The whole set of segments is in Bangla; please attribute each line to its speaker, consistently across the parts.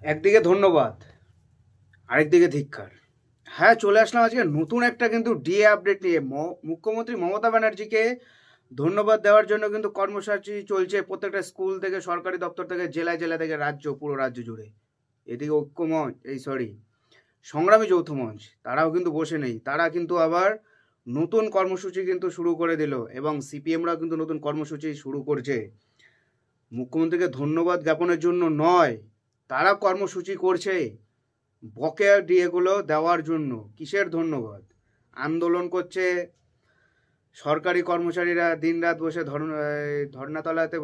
Speaker 1: একদিকে ধন্যবাদ, আরেকদিকে ধিক্কার। হ্যাঁ, চলে আসলাম আজকে নতুন একটা কিন্তু ডিএ আপডেট নিয়ে। মুখ্যমন্ত্রী মমতা ব্যানার্জিকে ধন্যবাদ দেওয়ার জন্য কিন্তু কর্মসূচি চলছে প্রত্যেকটা স্কুল থেকে, সরকারি দপ্তর থেকে, জেলায় জেলা থেকে, পুরো রাজ্য জুড়ে। এদিকে সংগ্রামী যৌথ মঞ্চ তারাও কিন্তু বসে নেই, তারা কিন্তু আবার নতুন কর্মসূচি কিন্তু শুরু করে দিল, এবং সিপিএমরাও কিন্তু নতুন কর্মসূচি শুরু করছে। মুখ্যমন্ত্রীকে ধন্যবাদ জ্ঞাপনের জন্য নয়, তারা কর্মসূচি করছে বকেয়া ডিএগুলো দেওয়ার জন্য। কিসের ধন্যবাদ? আন্দোলন করছে সরকারি কর্মচারীরা, দিনরাত বসে ধর্নাতলাতে,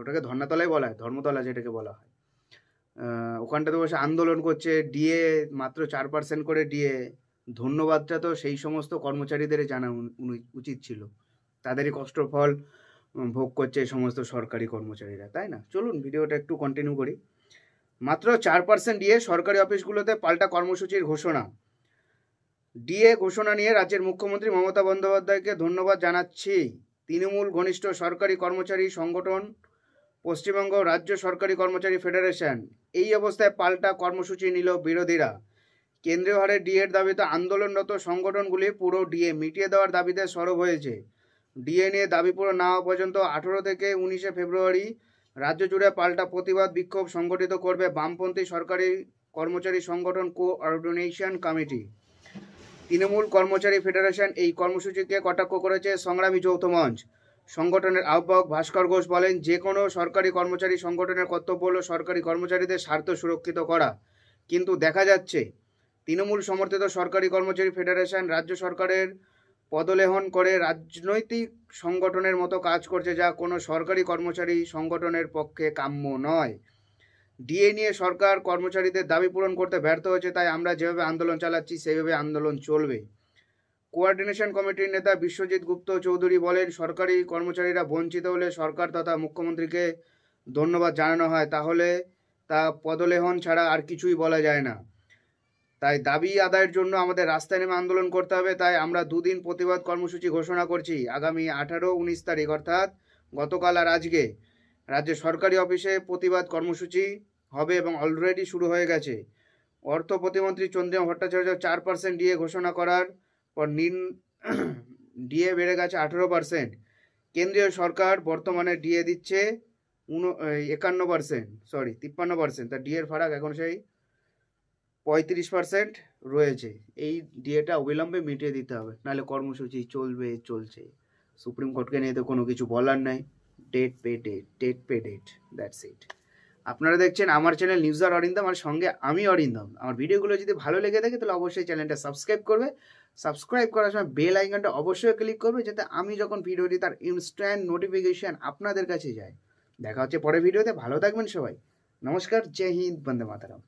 Speaker 1: ওটাকে ধর্নাতলাই বলা হয়, ধর্মতলা যেটাকে বলা হয়, ওখানটাতে বসে আন্দোলন করছে। ডিএ মাত্র 4% করে ডিএ। ধন্যবাদটা তো সেই সমস্ত কর্মচারীদের জানা উচিত ছিল, তাদেরই কষ্টর ফল ভোগ করছে এই সমস্ত সরকারি কর্মচারীরা, তাই না? চলুন ভিডিওটা একটু কন্টিনিউ করি। মাত্র 4% ডিএ, সরকারি অফিসগুলোতে পাল্টা কর্মসূচির ঘোষণা। ডিএ ঘোষণা নিয়ে রাজ্যের মুখ্যমন্ত্রী মমতা বন্দ্যোপাধ্যায়কে ধন্যবাদ জানাচ্ছি। তৃণমূল ঘনিষ্ঠ সরকারি কর্মচারী সংগঠন পশ্চিমবঙ্গ রাজ্য সরকারি কর্মচারী ফেডারেশন। এই অবস্থায় পাল্টা কর্মসূচি নিল বিরোধীরা। কেন্দ্রীয় হারে ডিএর দাবিতে আন্দোলনরত সংগঠনগুলি পুরো ডিএ মিটিয়ে দেওয়ার দাবিতে সরব হয়েছে। ডিএ নিয়ে দাবি পুরো না হওয়া পর্যন্ত 18 থেকে 19 ফেব্রুয়ারি রাজ্য জুড়ে পাল্টা প্রতিবাদ বিক্ষোভ সংগঠিত করবে বামপন্থী সরকারি কর্মচারী সংগঠন কোঅর্ডিনেশন কমিটি। তৃণমূল কর্মচারী ফেডারেশন এই কর্মসূচিকে কটাক্ষ করেছে সংগ্রামী যৌথ মঞ্চ। সংগঠনের আহ্বায়ক ভাস্কর ঘোষ বলেন, যে কোনো সরকারি কর্মচারী সংগঠনের কর্তব্য হল সরকারি কর্মচারীদের স্বার্থ সুরক্ষিত করা, কিন্তু দেখা যাচ্ছে তৃণমূল সমর্থিত সরকারি কর্মচারী ফেডারেশন রাজ্য সরকারের পদলেহন করে রাজনৈতিক সংগঠনের মতো কাজ করছে, যা কোনো সরকারি কর্মচারী সংগঠনের পক্ষে কাম্য নয়। ডিএ নিয়ে সরকার কর্মচারীদের দাবি পূরণ করতে ব্যর্থ হয়েছে, তাই আমরা যেভাবে আন্দোলন চালাচ্ছি সেইভাবে আন্দোলন চলবে। কোঅর্ডিনেশন কমিটির নেতা বিশ্বজিৎ গুপ্ত চৌধুরী বলেন, সরকারি কর্মচারীরা বঞ্চিত হলে সরকার তথা মুখ্যমন্ত্রীকে ধন্যবাদ জানানো হয়, তাহলে তা পদলেহন ছাড়া আর কিছুই বলা যায় না। তাই দাবি আদায়ের জন্য আমাদের রাস্তায় নেমে আন্দোলন করতে হবে। তাই আমরা 2 দিন প্রতিবাদ কর্মসূচি ঘোষণা করছি। আগামী 18-19 তারিখ অর্থাৎ গতকাল আর আজকে রাজ্যের সরকারি অফিসে প্রতিবাদ কর্মসূচি হবে এবং অলরেডি শুরু হয়ে গেছে। অর্থ প্রতিমন্ত্রী চন্দ্রিমা ভট্টাচার্য 4% ডিএ ঘোষণা করার পর ডিএ বেড়ে গেছে 18%। কেন্দ্রীয় সরকার বর্তমানে ডিএ দিচ্ছে 53%, তার ডিএর ফারাক এখন সেই 35% রয়েছে। এই ডিএটা অবিলম্বে মিটিয়ে দিতে হবে, নাহলে কর্মসূচি চলছে। সুপ্রিম কোর্টকে নিয়ে তো কোনো কিছু বলার নাই। ডেট পে ডেট, দ্যাটস ইট। আপনারা দেখছেন আমার চ্যানেল নিউজার অরিন্দম, আর সঙ্গে আমি অরিন্দম। আমার ভিডিওগুলো যদি ভালো লেগে থাকে তাহলে অবশ্যই চ্যানেলটা সাবস্ক্রাইব করবে। সাবস্ক্রাইব করার সময় বেল আইকনটা অবশ্যই ক্লিক করবে, যাতে আমি যখন ভিডিও দিই তার ইনস্ট্যান্ট নোটিফিকেশন আপনাদের কাছে যায়। দেখা হচ্ছে পরের ভিডিওতে। ভালো থাকবেন সবাই। নমস্কার, জয় হিন্দ, বন্দে মাতরম।